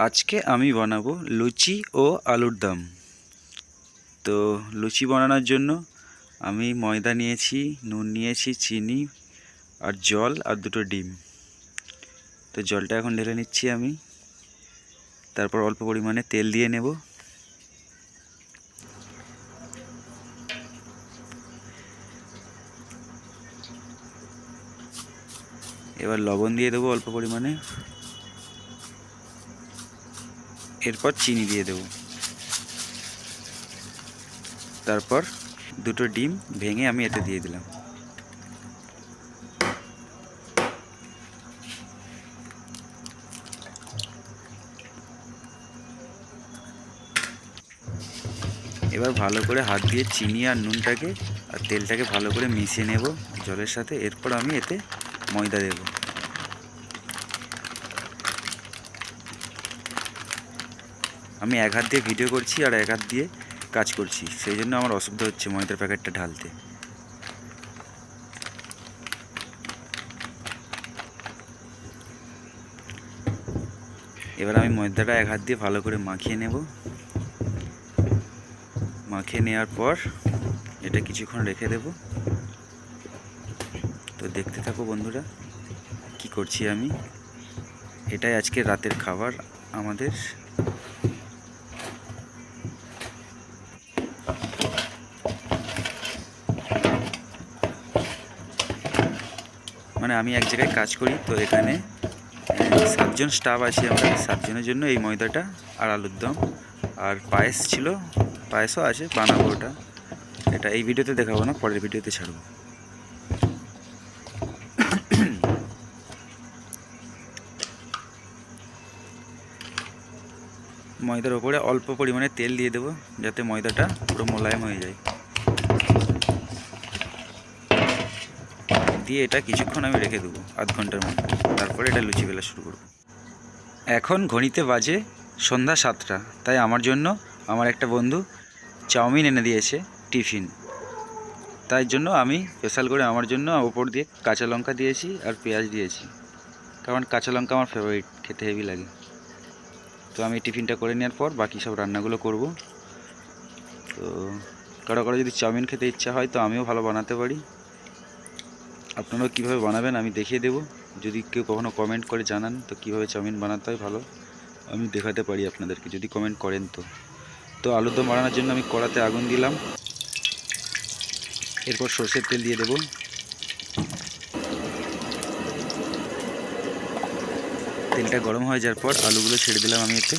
আজকে আমি বানাবো লুচি ও আলুর দম। তো লুচি বানানোর জন্য আমি ময়দা নিয়েছি, নুন নিয়েছি, চিনি আর জল আর দুটো ডিম। তো জলটা এখন ঢেলে নিচ্ছি আমি। তারপর অল্প পরিমাণে তেল দিয়ে নেব। এবার লবণ দিয়ে দেবো অল্প পরিমাণে। এরপর চিনি দিয়ে দেবো। তারপর দুটো ডিম ভেঙে আমি এতে দিয়ে দিলাম। এবার ভালো করে হাত দিয়ে চিনি আর নুনটাকে আর তেলটাকে ভালো করে মিশিয়ে নেব জলের সাথে। এরপর আমি এতে ময়দা দেব। আমি এক হাত দিয়ে ভিডিও করছি আর এক হাত দিয়ে কাজ করছি, সেই জন্য আমার অসুবিধা হচ্ছে ময়দার প্যাকেটটা ঢালতে। এবার আমি ময়দাটা এক হাত দিয়ে ভালো করে মাখিয়ে নেব। মাখিয়ে নেওয়ার পর এটা কিছুক্ষণ রেখে দেব। তো দেখতে থাকো বন্ধুরা কি করছি আমি। এটাই আজকে রাতের খাবার আমাদের। মানে আমি এক জায়গায় কাজ করি, তো এখানে 7 জন স্টাফ আছি আমরা। 7 জনের জন্য এই ময়দাটা আর আলুর দম আর পায়েস ছিল, পায়েসও আছে, বানাবো ওটা। এটা এই ভিডিওতে দেখাবো না, পরের ভিডিওতে ছাড়বো। ময়দার ওপরে অল্প পরিমাণে তেল দিয়ে দেবো যাতে ময়দাটা পুরো মোলায়েম হয়ে যায়। দিয়ে এটা কিছুক্ষণ আমি রেখে দেবো, আধ ঘন্টার মতো। তারপরে এটা লুচি বেলা শুরু করব। এখন ঘড়িতে বাজে সন্ধ্যা 7টা। তাই আমার জন্য আমার একটা বন্ধু চাউমিন এনে দিয়েছে টিফিন। তাই জন্য আমি স্পেশাল করে আমার জন্য ওপর দিয়ে কাঁচা লঙ্কা দিয়েছি আর পেঁয়াজ দিয়েছি, কারণ কাঁচা লঙ্কা আমার ফেভারিট, খেতে হেভি লাগে। তো আমি টিফিনটা করে নেওয়ার পর বাকি সব রান্নাগুলো করব। তো কারো কারো যদি চাউমিন খেতে ইচ্ছা হয় তো আমিও ভালো বানাতে পারি। আপনারাও কীভাবে বানাবেন আমি দেখিয়ে দেবো। যদি কেউ কখনও কমেন্ট করে জানান তো কীভাবে চাউমিন বানাতে হয় ভালো, আমি দেখাতে পারি আপনাদেরকে, যদি কমেন্ট করেন তো। তো আলুর দম বানানোর জন্য আমি কড়াতে আগুন দিলাম। এরপর সরষের তেল দিয়ে দেবো। তেলটা গরম হয়ে যাওয়ার পর আলুগুলো ছেড়ে দিলাম আমি এতে।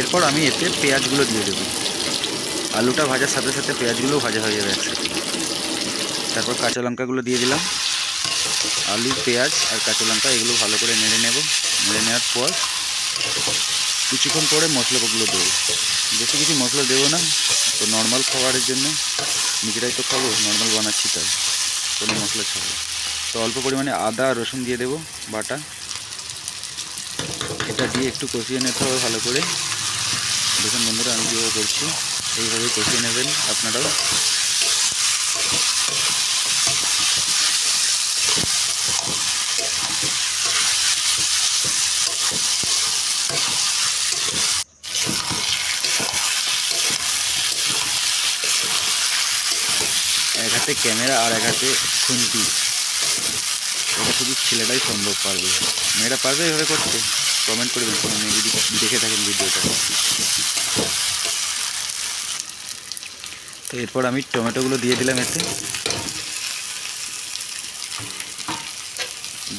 এরপর আমি এতে পেঁয়াজগুলো দিয়ে দেবো। আলুটা ভাজার সাথে সাথে পেঁয়াজগুলোও ভাজা হয়ে যাবে একসাথে। তারপর কাঁচা লঙ্কাগুলো দিয়ে দিলাম। আলু, পেঁয়াজ আর কাঁচা লঙ্কা এগুলো ভালো করে নেড়ে নেব। নেড়ে নেওয়ার পর কিছুক্ষণ পরে মশলাগুলো দেবো। বেশি কিছু মশলা দেবো না, তো নর্মাল খাবারের জন্য, নিজেরাই তো খাবো, নর্মাল বানাচ্ছি তাই কোনো মশলা ছাড়া। তো অল্প পরিমাণে আদা আর রসুন দিয়ে দেবো বাটা। এটা দিয়ে একটু কষিয়ে নিতে হবে ভালো করে। দেখুন বন্ধুরা আমি কীভাবে করছি, এইভাবে কষিয়ে নেবেন আপনারাও। এক হাতে ক্যামেরা আর এক হাতে খুন্তি, এটা শুধু ছেলেটাই সম্ভব পারবে, মেয়েরা পারবে এভাবে করতে? কমেন্ট করবেন কোনো মেয়ে যদি দেখে থাকেন ভিডিওটা। তো এরপর আমি টমেটোগুলো দিয়ে দিলাম এতে।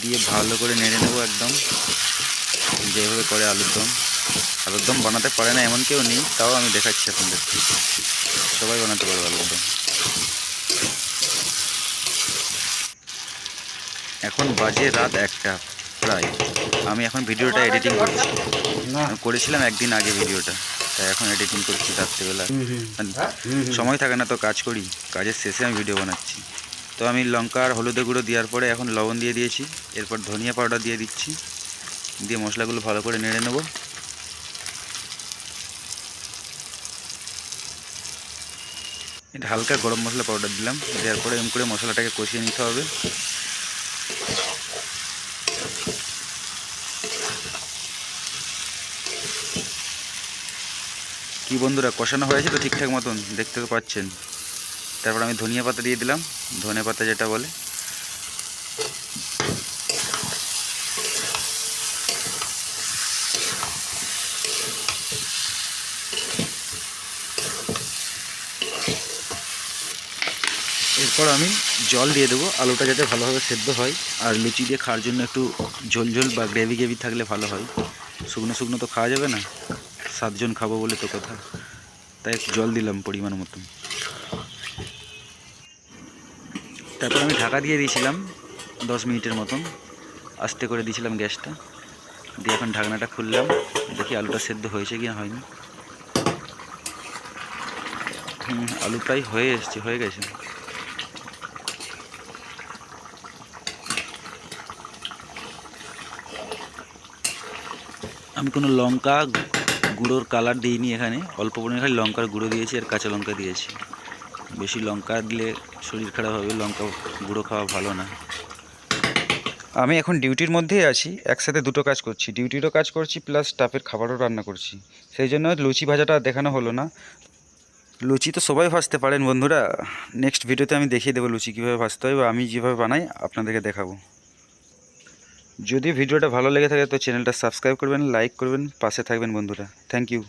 দিয়ে ভালো করে নেড়ে নেবো একদম, যেভাবে করে আলুর দম। আলুর দম বানাতে পারে না এমন কেউ নেই, তাও আমি দেখাচ্ছি আপনাদেরকে, সবাই বানাতে পারবে আলুর দম। এখন বাজে রাত 1টা প্রায়। আমি এখন ভিডিওটা এডিটিং করছি, করেছিলাম একদিন আগে ভিডিওটা, তাই এখন এডিটিং করছি রাত্রিবেলা। সময় থাকে না তো কাজ করি, কাজের শেষে আমি ভিডিও বানাচ্ছি। তো আমি লঙ্কা আর হলুদের গুঁড়ো দেওয়ার পরে এখন লবণ দিয়ে দিয়েছি, এরপর ধনিয়া পাউডার দিয়ে দিচ্ছি, দিয়ে মশলাগুলো ভালো করে নেড়ে নেব। এটা হালকা গরম মশলা পাউডার দিলাম, দেওয়ার পরে এরকম করে মশলাটাকে কষিয়ে নিতে হবে। কি বন্ধুরা, কষানো হয়েছে তো ঠিকঠাক মতন, দেখতে তো পাচ্ছেন। তারপর আমি ধনিয়া পাতা দিয়ে দিলাম, ধনে পাতা যেটা বলে। এরপর আমি জল দিয়ে দেবো, আলুটা যাতে ভালোভাবে সেদ্ধ হয়। আর লুচি দিয়ে খাওয়ার জন্য একটু ঝোল ঝোল বা গ্রেভি গ্রেভি থাকলে ভালো হয়, শুকনো শুকনো তো খাওয়া যাবে না, 7 জন খাবো বলে তো কথা। তাই জল দিলাম পরিমাণ মতন। তারপর আমি ঢাকা দিয়ে দিয়েছিলাম 10 মিনিটের মতন, আস্তে করে দিয়েছিলাম গ্যাসটা, দিয়ে এখন ঢাকনাটা খুললাম, দেখি আলুটা সেদ্ধ হয়েছে কি না হয়নি। আলু প্রায় হয়ে গেছে। আমি কোনো লঙ্কা গুঁড়োর কালার দিইনি এখানে, অল্প পরিমাণে খালি লঙ্কার গুঁড়ো দিয়েছি আর কাঁচা লঙ্কা দিয়েছি। বেশি লঙ্কা দিলে শরীর খারাপ হবে, লঙ্কা গুঁড়ো খাওয়া ভালো না। আমি এখন ডিউটির মধ্যেই আছি, একসাথে দুটো কাজ করছি, ডিউটিরও কাজ করছি প্লাস স্টাফের খাবারও রান্না করছি, সেই জন্য লুচি ভাজাটা দেখানো হলো না। লুচি তো সবাই ভাজতে পারেন বন্ধুরা, নেক্সট ভিডিওতে আমি দেখিয়ে দেবো লুচি কীভাবে ভাজতে হয়, বা আমি যেভাবে বানাই আপনাদেরকে দেখাবো। যদি ভিডিওটা ভালো লেগে থাকে তো চ্যানেলটা সাবস্ক্রাইব করবেন, লাইক করবেন, পাশে থাকবেন বন্ধুরা। Thank you.